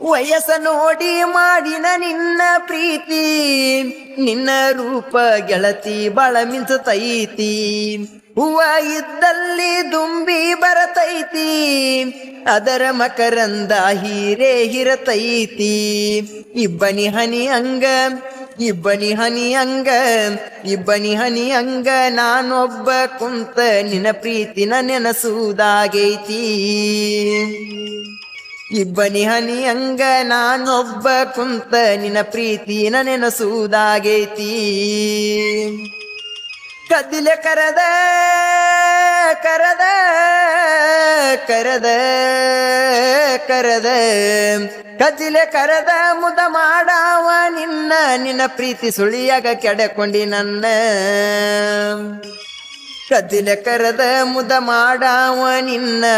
ವಯಸ್ಸ ನೋಡಿ ಮಾಡಿನ ನಿನ್ನ ಪ್ರೀತಿ, ನಿನ್ನ ರೂಪ ಗೆಳತಿ ಬಾಳ ಮಿಂಚತೈತಿ. ಹೂವ ಇದ್ದಲ್ಲಿ ದುಂಬಿ ಬರತೈತಿ, ಅದರ ಮಕರಂದ ಹೀರೆ ಹಿರತೈತಿ. ಇಬ್ಬನಿ ಹನಿ ಅಂಗ ಇಬ್ಬನಿ ಹನಿ ಅಂಗ ಇಬ್ಬನಿ ಹನಿ ಅಂಗ ನಾನೊಬ್ಬ ಕುಂತ ನಿನ್ನ ಪ್ರೀತಿನ ನೆನಸುವುದಾಗೈತಿ. ಇಬ್ಬನಿ ಹನಿ ಅಂಗ ನಾನೊಬ್ಬ ಕುಂತ ನಿನ್ನ ಪ್ರೀತಿನ ನೆನಸುವುದಾಗೈತಿ. ಕದಿಲೆ ಕರದ ಕರದ ಕರದ ಕರದ ಕದಿಲೆ ಕರದ ಮುದ ಮಾಡಾವ ನಿನ್ನ ಪ್ರೀತಿ ಸುಳಿಯಾಗ ಕೆಡಕೊಂಡಿ ನನ್ನ. ಕದಿಲೆ ಕರದ ಮುದ ಮಾಡಾವ ನಿನ್ನ